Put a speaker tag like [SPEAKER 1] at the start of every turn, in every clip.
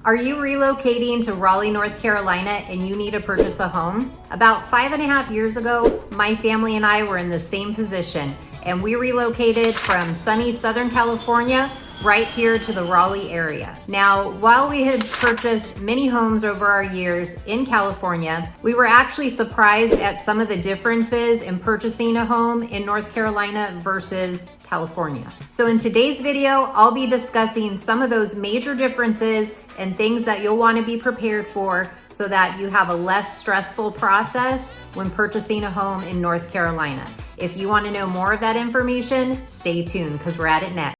[SPEAKER 1] Are you relocating to Raleigh, North Carolina and you need to purchase a home? About 5.5 years ago, my family and I were in the same position and we relocated from sunny Southern California right here to the Raleigh area. Now, while we had purchased many homes over our years in California, we were actually surprised at some of the differences in purchasing a home in North Carolina versus California. So in today's video, I'll be discussing some of those major differences and things that you'll want to be prepared for so that you have a less stressful process when purchasing a home in North Carolina. If you want to know more of that information, stay tuned because we're at it next.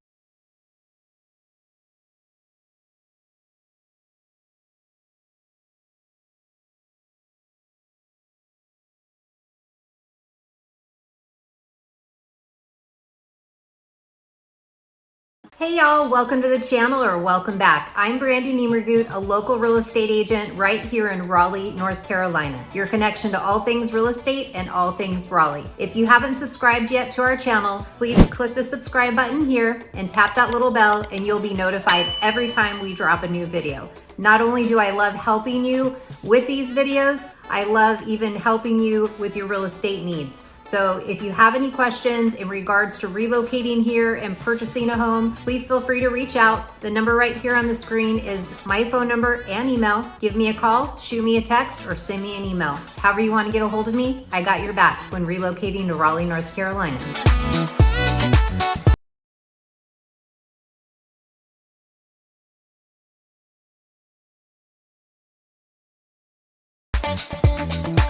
[SPEAKER 1] Hey y'all, welcome to the channel or welcome back. I'm Brandy Niemergut, a local real estate agent right here in Raleigh, North Carolina. Your connection to all things real estate and all things Raleigh. If you haven't subscribed yet to our channel, please click the subscribe button here and tap that little bell and you'll be notified every time we drop a new video. Not only do I love helping you with these videos, I love even helping you with your real estate needs. So if you have any questions in regards to relocating here and purchasing a home, please feel free to reach out. The number right here on the screen is my phone number and email. Give me a call, shoot me a text, or send me an email. However you want to get a hold of me, I got your back when relocating to Raleigh, North Carolina.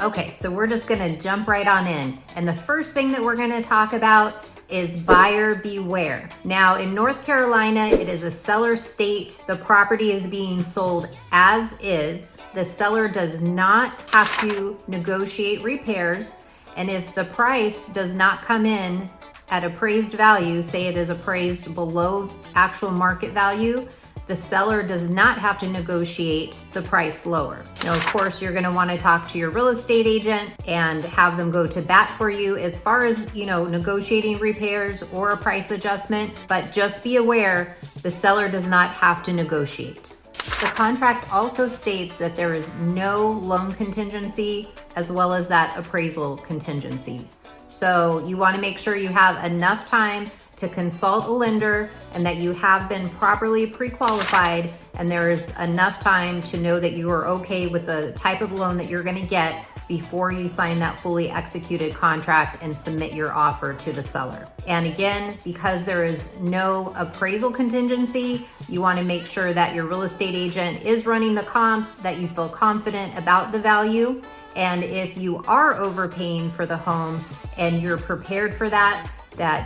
[SPEAKER 1] Okay, so we're just gonna jump right on in. And the first thing that we're gonna talk about is buyer beware. Now in North Carolina, it is a seller state. The property is being sold as is. The seller does not have to negotiate repairs. And if the price does not come in at appraised value, say it is appraised below actual market value, the seller does not have to negotiate the price lower. Now, of course, you're gonna wanna talk to your real estate agent and have them go to bat for you as far as, negotiating repairs or a price adjustment, but just be aware, the seller does not have to negotiate. The contract also states that there is no loan contingency as well as that appraisal contingency. So you wanna make sure you have enough time to consult a lender and that you have been properly pre-qualified and there is enough time to know that you are okay with the type of loan that you're gonna get before you sign that fully executed contract and submit your offer to the seller. And again, because there is no appraisal contingency, you wanna make sure that your real estate agent is running the comps, that you feel confident about the value. And if you are overpaying for the home and you're prepared for that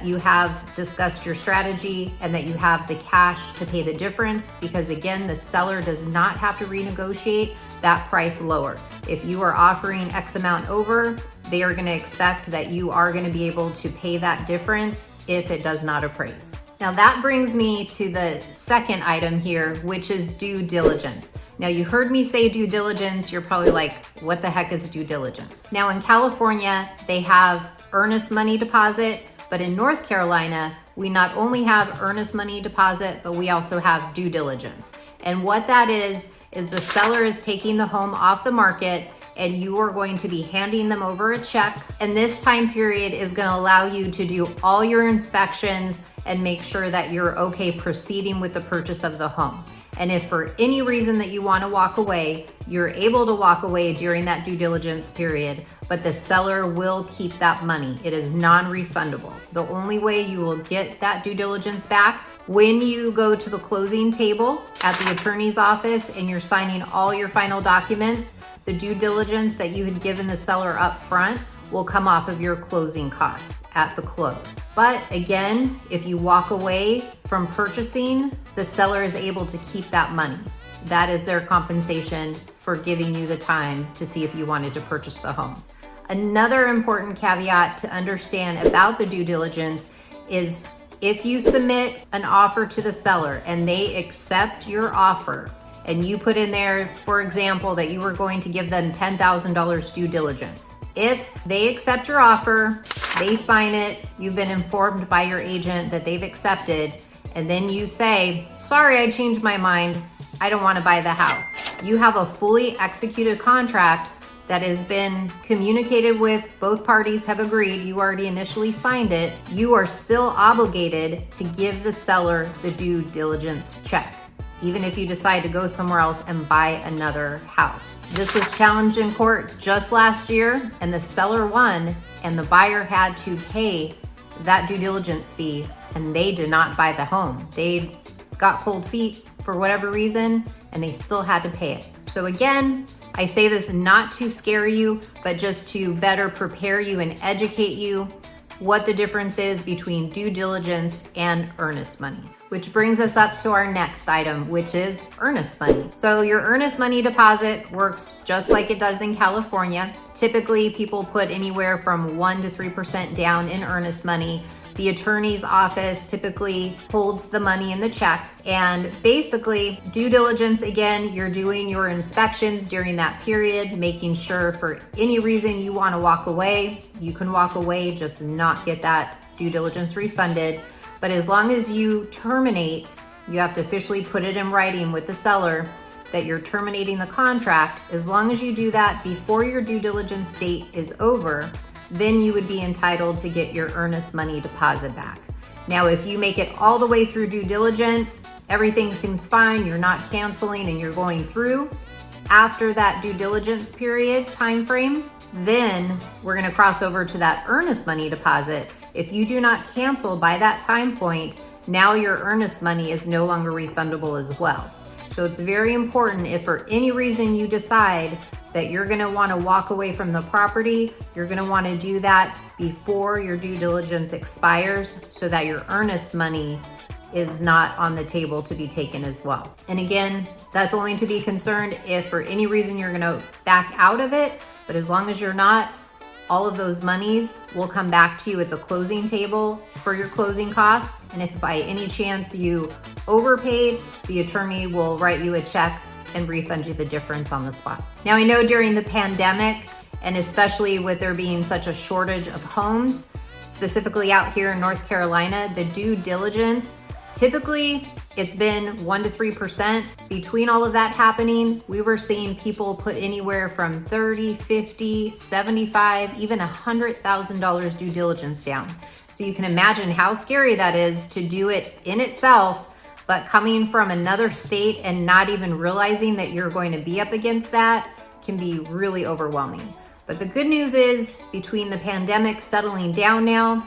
[SPEAKER 1] you have discussed your strategy and that you have the cash to pay the difference, because again, the seller does not have to renegotiate that price lower. If you are offering X amount over, they are gonna expect that you are gonna be able to pay that difference if it does not appraise. Now that brings me to the second item here, which is due diligence. Now you heard me say due diligence, you're probably like, what the heck is due diligence? Now in California, they have earnest money deposit, but in North Carolina, we not only have earnest money deposit, but we also have due diligence. And what that is the seller is taking the home off the market and you are going to be handing them over a check. And this time period is gonna allow you to do all your inspections and make sure that you're okay proceeding with the purchase of the home. And if for any reason that you want to walk away, you're able to walk away during that due diligence period, but the seller will keep that money. It is non-refundable. The only way you will get that due diligence back when you go to the closing table at the attorney's office and you're signing all your final documents, the due diligence that you had given the seller up front will come off of your closing costs at the close. But again, if you walk away from purchasing, the seller is able to keep that money. That is their compensation for giving you the time to see if you wanted to purchase the home. Another important caveat to understand about the due diligence is if you submit an offer to the seller and they accept your offer, and you put in there, for example, that you were going to give them $10,000 due diligence. If they accept your offer, they sign it, you've been informed by your agent that they've accepted, and then you say, sorry, I changed my mind, I don't want to buy the house. You have a fully executed contract that has been communicated with, both parties have agreed, you already initially signed it. You are still obligated to give the seller the due diligence check, even if you decide to go somewhere else and buy another house. This was challenged in court just last year, and the seller won, and the buyer had to pay that due diligence fee, and they did not buy the home. They got cold feet for whatever reason, and they still had to pay it. So again, I say this not to scare you, but just to better prepare you and educate you what the difference is between due diligence and earnest money. Which brings us up to our next item, which is earnest money. So your earnest money deposit works just like it does in California. Typically, people put anywhere from 1% to 3% down in earnest money. The attorney's office typically holds the money in the check, and basically due diligence, again, you're doing your inspections during that period, making sure for any reason you want to walk away, you can walk away, just not get that due diligence refunded. But as long as you terminate, you have to officially put it in writing with the seller that you're terminating the contract. As long as you do that before your due diligence date is over, then you would be entitled to get your earnest money deposit back. Now, if you make it all the way through due diligence, everything seems fine, you're not canceling and you're going through, after that due diligence period time frame, then we're gonna cross over to that earnest money deposit. If you do not cancel by that time point, now your earnest money is no longer refundable as well. So it's very important, if for any reason you decide that you're gonna wanna walk away from the property, you're gonna wanna do that before your due diligence expires so that your earnest money is not on the table to be taken as well. And again, that's only to be concerned if for any reason you're gonna back out of it, but as long as you're not, all of those monies will come back to you at the closing table for your closing costs. And if by any chance you overpaid, the attorney will write you a check and refund you the difference on the spot. Now, I know during the pandemic, and especially with there being such a shortage of homes, specifically out here in North Carolina, the due diligence, typically it's been 1% to 3%. Between all of that happening, we were seeing people put anywhere from $30,000, $50,000, $75,000, even $100,000 due diligence down. So you can imagine how scary that is to do it in itself, but coming from another state and not even realizing that you're going to be up against that can be really overwhelming. But the good news is, between the pandemic settling down now,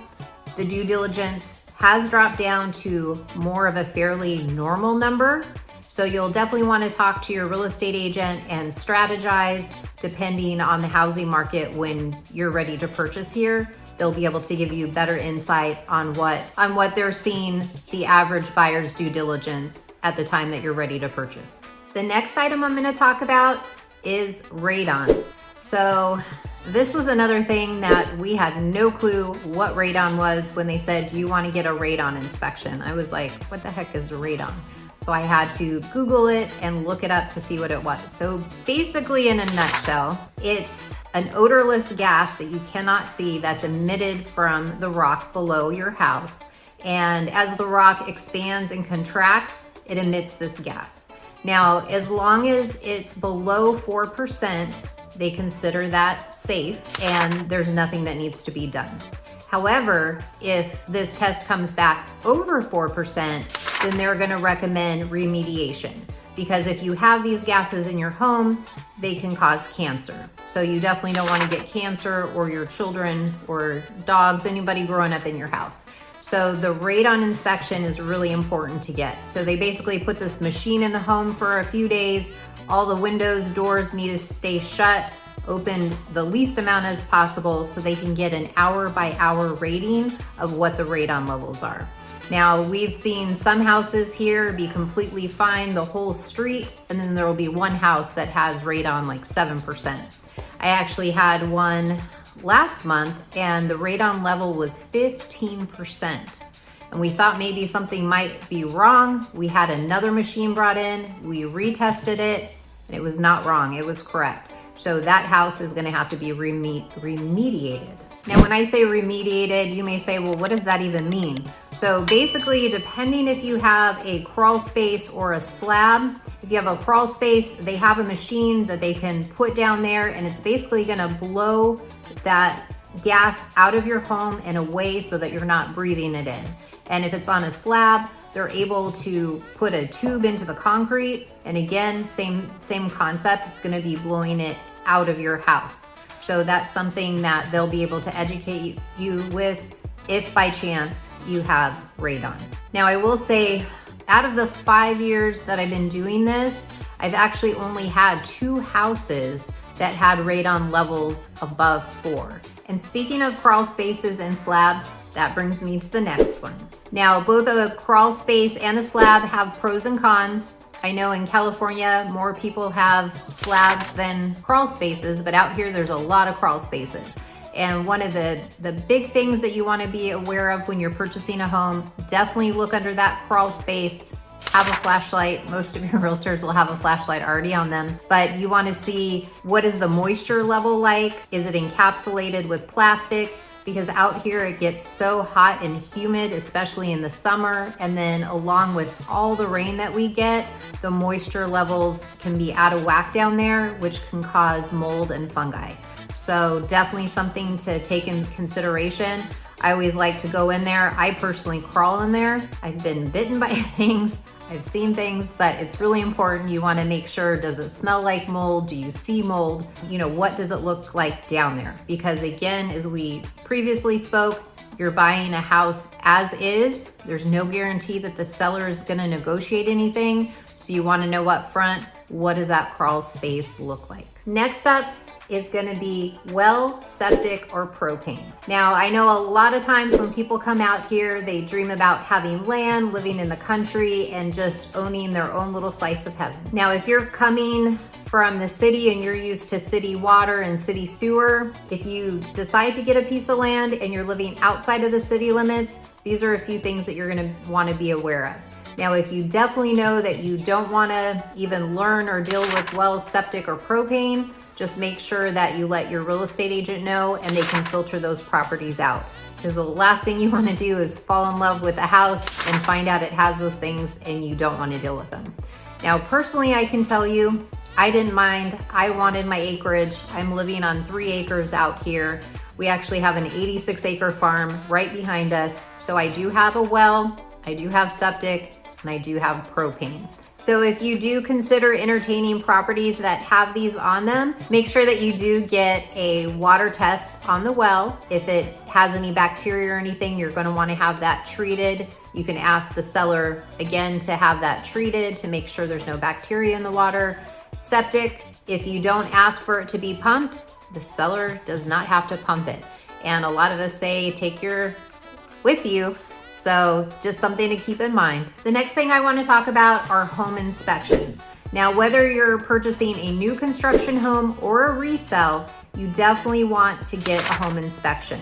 [SPEAKER 1] the due diligence has dropped down to more of a fairly normal number. So you'll definitely want to talk to your real estate agent and strategize depending on the housing market when you're ready to purchase here. They'll be able to give you better insight on what they're seeing the average buyer's due diligence at the time that you're ready to purchase. The next item I'm going to talk about is RADON. So this was another thing that we had no clue what RADON was when they said, do you want to get a RADON inspection? I was like, what the heck is RADON? So I had to Google it and look it up to see what it was. So basically, in a nutshell, it's an odorless gas that you cannot see that's emitted from the rock below your house. And as the rock expands and contracts, it emits this gas. Now, as long as it's below 4%, they consider that safe and there's nothing that needs to be done. However, if this test comes back over 4%, then they're gonna recommend remediation, because if you have these gases in your home, they can cause cancer. So you definitely don't wanna get cancer, or your children or dogs, anybody growing up in your house. So the radon inspection is really important to get. So they basically put this machine in the home for a few days. All the windows, doors need to stay shut, open the least amount as possible so they can get an hour by hour rating of what the radon levels are. Now, we've seen some houses here be completely fine the whole street, and then there will be one house that has radon like 7%. I actually had one last month and the radon level was 15%. And we thought maybe something might be wrong. We had another machine brought in, we retested it, and it was not wrong, it was correct. So that house is gonna have to be remediated. Now, when I say remediated, you may say, well, what does that even mean? So basically, depending if you have a crawl space or a slab, if you have a crawl space, they have a machine that they can put down there, and it's basically gonna blow that gas out of your home and away so that you're not breathing it in. And if it's on a slab, they're able to put a tube into the concrete, and again, same concept, it's gonna be blowing it out of your house. So that's something that they'll be able to educate you with if by chance you have radon. Now, I will say, out of the 5 years that I've been doing this, I've actually only had 2 houses that had radon levels above 4. And speaking of crawl spaces and slabs, that brings me to the next one. Now, both a crawl space and a slab have pros and cons. I know in California, more people have slabs than crawl spaces, but out here there's a lot of crawl spaces. And one of the big things that you want to be aware of when you're purchasing a home, definitely look under that crawl space, have a flashlight. Most of your realtors will have a flashlight already on them, but you want to see what is the moisture level like? Is it encapsulated with plastic? Because out here it gets so hot and humid, especially in the summer. And then along with all the rain that we get, the moisture levels can be out of whack down there, which can cause mold and fungi. So definitely something to take in consideration. I always like to go in there. I personally crawl in there. I've been bitten by things. I've seen things, but it's really important. You want to make sure, does it smell like mold? Do you see mold? You know, what does it look like down there? Because again, as we previously spoke, you're buying a house as is. There's no guarantee that the seller is going to negotiate anything. So you want to know up front, what does that crawl space look like? Next up is going to be well, septic, or propane. Now, I know a lot of times when people come out here, they dream about having land, living in the country, and just owning their own little slice of heaven. Now, if you're coming from the city and you're used to city water and city sewer, if you decide to get a piece of land and you're living outside of the city limits, these are a few things that you're going to want to be aware of. Now, if you definitely know that you don't want to even learn or deal with well, septic, or propane, just make sure that you let your real estate agent know and they can filter those properties out. Because the last thing you want to do is fall in love with a house and find out it has those things and you don't want to deal with them. Now, personally, I can tell you, I didn't mind. I wanted my acreage. I'm living on 3 acres out here. We actually have an 86-acre farm right behind us. So I do have a well, I do have septic, and I do have propane. So if you do consider entertaining properties that have these on them, make sure that you do get a water test on the well. If it has any bacteria or anything, you're going to want to have that treated. You can ask the seller again to have that treated to make sure there's no bacteria in the water. Septic, if you don't ask for it to be pumped, the seller does not have to pump it. And a lot of us say take your with you. So just something to keep in mind. The next thing I want to talk about are home inspections. Now, whether you're purchasing a new construction home or a resale, you definitely want to get a home inspection.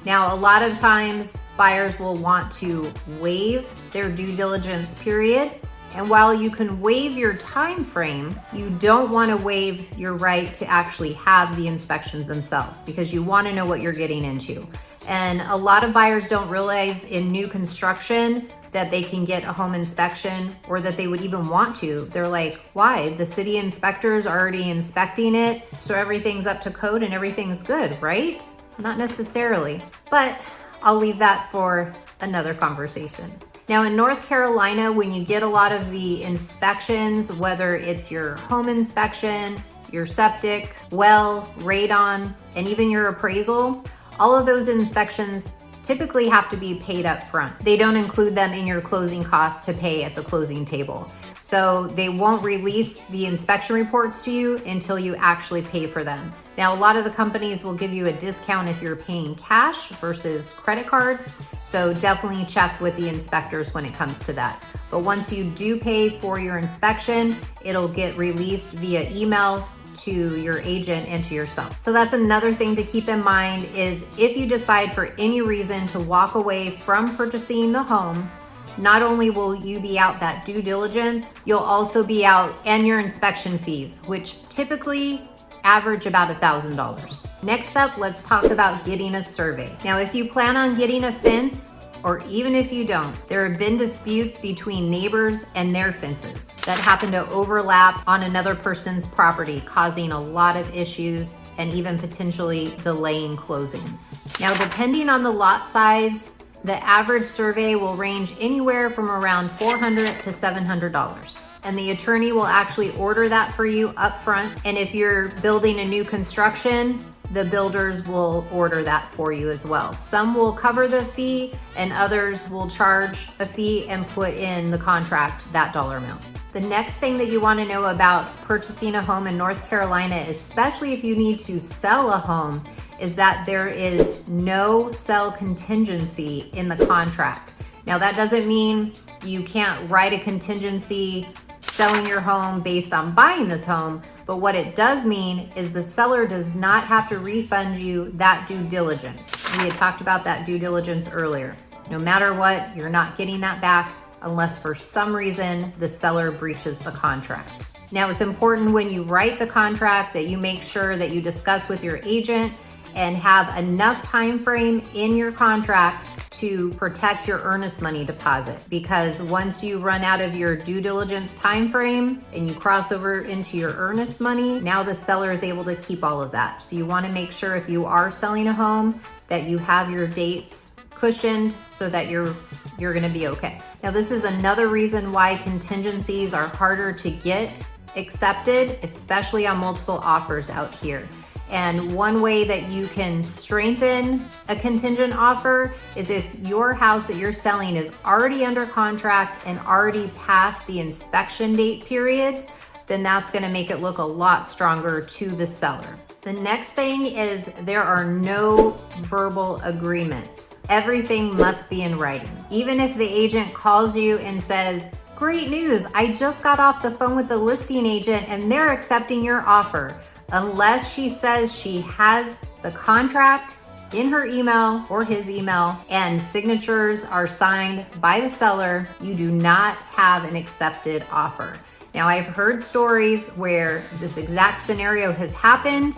[SPEAKER 1] Now, a lot of times buyers will want to waive their due diligence period. And while you can waive your time frame, you don't want to waive your right to actually have the inspections themselves because you want to know what you're getting into. And a lot of buyers don't realize in new construction that they can get a home inspection or that they would even want to. They're like, why? The city inspector's already inspecting it, so everything's up to code and everything's good, right? Not necessarily, but I'll leave that for another conversation. Now in North Carolina, when you get a lot of the inspections, whether it's your home inspection, your septic, well, radon, and even your appraisal, all of those inspections typically have to be paid up front. They don't include them in your closing costs to pay at the closing table. So they won't release the inspection reports to you until you actually pay for them. Now, a lot of the companies will give you a discount if you're paying cash versus credit card. So definitely check with the inspectors when it comes to that. But once you do pay for your inspection, it'll get released via email to your agent and to yourself. So that's another thing to keep in mind is if you decide for any reason to walk away from purchasing the home, not only will you be out that due diligence, you'll also be out and your inspection fees, which typically average about $1,000. Next up, let's talk about getting a survey. Now, if you plan on getting a fence, or even if you don't, there have been disputes between neighbors and their fences that happen to overlap on another person's property, causing a lot of issues and even potentially delaying closings. Now, depending on the lot size, the average survey will range anywhere from around $400 to $700. And the attorney will actually order that for you up front. And if you're building a new construction, the builders will order that for you as well. Some will cover the fee and others will charge a fee and put in the contract that dollar amount. The next thing that you want to know about purchasing a home in North Carolina, especially if you need to sell a home, is that there is no sell contingency in the contract. Now, that doesn't mean you can't write a contingency selling your home based on buying this home, but what it does mean is the seller does not have to refund you that due diligence. We had talked about that due diligence earlier. No matter what, you're not getting that back unless for some reason the seller breaches the contract. Now, it's important when you write the contract that you make sure that you discuss with your agent and have enough time frame in your contract to protect your earnest money deposit, because once you run out of your due diligence time frame and you cross over into your earnest money, now the seller is able to keep all of that. So you want to make sure if you are selling a home that you have your dates cushioned so that you're going to be okay. Now, this is another reason why contingencies are harder to get accepted, especially on multiple offers out here. And one way that you can strengthen a contingent offer is if your house that you're selling is already under contract and already past the inspection date periods, then that's going to make it look a lot stronger to the seller. The next thing is there are no verbal agreements. Everything must be in writing. Even if the agent calls you and says, "Great news, I just got off the phone with the listing agent and they're accepting your offer," unless she says she has the contract in her email or his email and signatures are signed by the seller, you do not have an accepted offer. Now, I've heard stories where this exact scenario has happened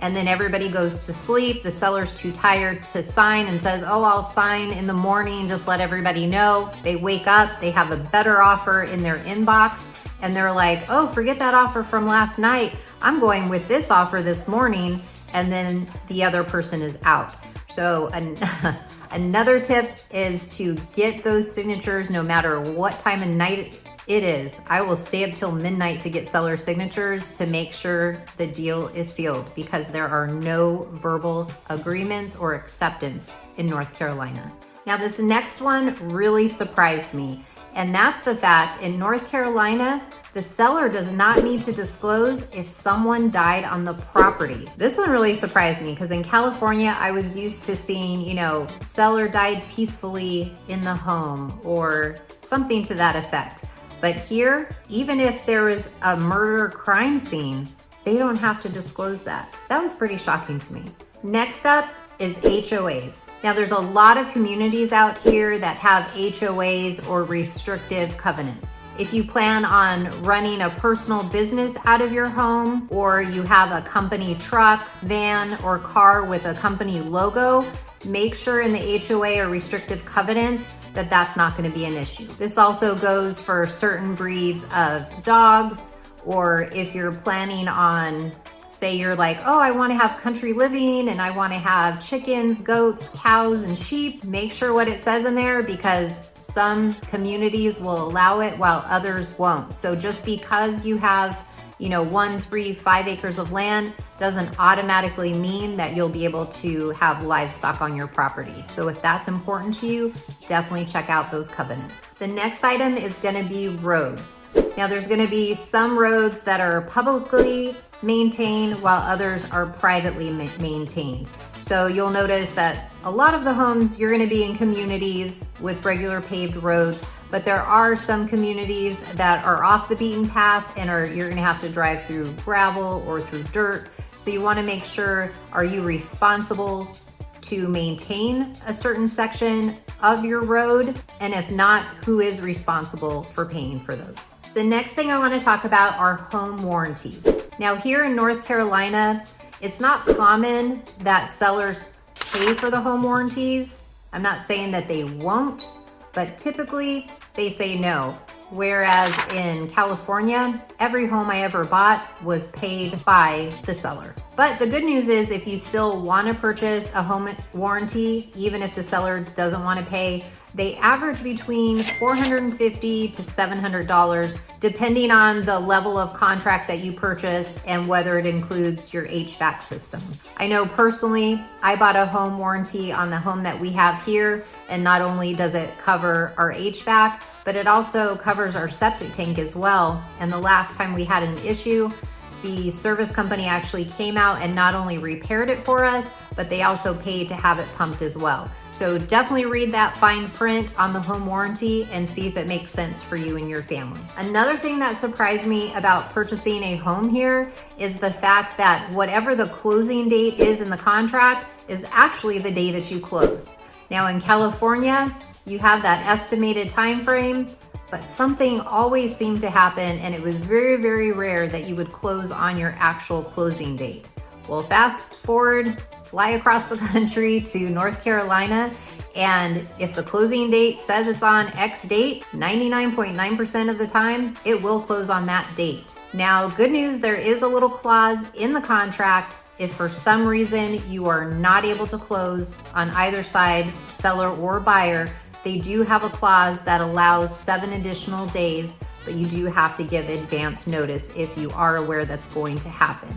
[SPEAKER 1] and then everybody goes to sleep, the seller's too tired to sign and says, "Oh, I'll sign in the morning, just let everybody know." They wake up, they have a better offer in their inbox and they're like, "Oh, forget that offer from last night. I'm going with this offer this morning," and then the other person is out. So another tip is to get those signatures no matter what time of night it is. I will stay up till midnight to get seller signatures to make sure the deal is sealed, because there are no verbal agreements or acceptance in North Carolina. Now, this next one really surprised me, and that's the fact in North Carolina, the seller does not need to disclose if someone died on the property. This one really surprised me because in California, I was used to seeing, seller died peacefully in the home or something to that effect. But here, even if there is a murder crime scene, they don't have to disclose that. That was pretty shocking to me. Next up is HOAs. Now, there's a lot of communities out here that have HOAs or restrictive covenants. If you plan on running a personal business out of your home, or you have a company truck, van, or car with a company logo, make sure in the HOA or restrictive covenants that that's not going to be an issue. This also goes for certain breeds of dogs, or if you're planning on, say you're like, "Oh, I want to have country living and I want to have chickens, goats, cows, and sheep," make sure what it says in there, because some communities will allow it while others won't. So just because you have 1, 3, 5 acres of land doesn't automatically mean that you'll be able to have livestock on your property. So if that's important to you, definitely check out those covenants. The next item is going to be roads. Now, there's going to be some roads that are publicly maintained while others are privately maintained. So you'll notice that a lot of the homes, you're going to be in communities with regular paved roads, but there are some communities that are off the beaten path and you're going to have to drive through gravel or through dirt. So you want to make sure, are you responsible to maintain a certain section of your road? And if not, who is responsible for paying for those? The next thing I want to talk about are home warranties. Now here in North Carolina, it's not common that sellers pay for the home warranties. I'm not saying that they won't, but typically they say no. Whereas in California, every home I ever bought was paid by the seller. But the good news is if you still want to purchase a home warranty, even if the seller doesn't want to pay, they average between $450 to $700, depending on the level of contract that you purchase and whether it includes your HVAC system. I know personally, I bought a home warranty on the home that we have here, and not only does it cover our HVAC, but it also covers our septic tank as well. And the last time we had an issue, the service company actually came out and not only repaired it for us, but they also paid to have it pumped as well. So definitely read that fine print on the home warranty and see if it makes sense for you and your family. Another thing that surprised me about purchasing a home here is the fact that whatever the closing date is in the contract is actually the day that you close. Now in California, you have that estimated time frame, but something always seemed to happen, and it was very, very rare that you would close on your actual closing date. Well, fast forward, fly across the country to North Carolina, and if the closing date says it's on X date, 99.9% of the time, it will close on that date. Now, good news, there is a little clause in the contract. If for some reason you are not able to close on either side, seller or buyer, they do have a clause that allows 7 additional days, but you do have to give advance notice if you are aware that's going to happen.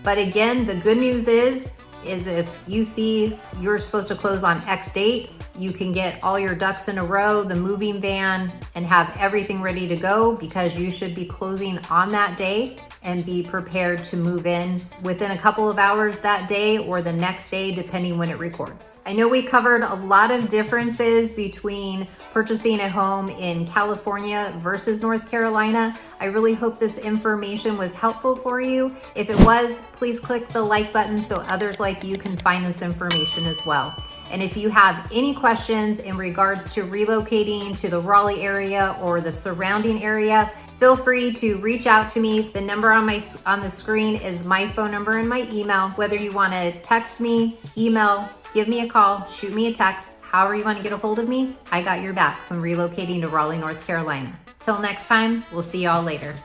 [SPEAKER 1] But again, the good news is if you see you're supposed to close on X date, you can get all your ducks in a row, the moving van, and have everything ready to go, because you should be closing on that day and be prepared to move in within a couple of hours that day or the next day, depending when it records. I know we covered a lot of differences between purchasing a home in California versus North Carolina. I really hope this information was helpful for you. If it was, please click the like button so others like you can find this information as well. And if you have any questions in regards to relocating to the Raleigh area or the surrounding area, feel free to reach out to me. The number on the screen is my phone number and my email. Whether you want to text me, email, give me a call, shoot me a text, however you want to get a hold of me, I got your back when relocating to Raleigh, North Carolina. Till next time, we'll see y'all later.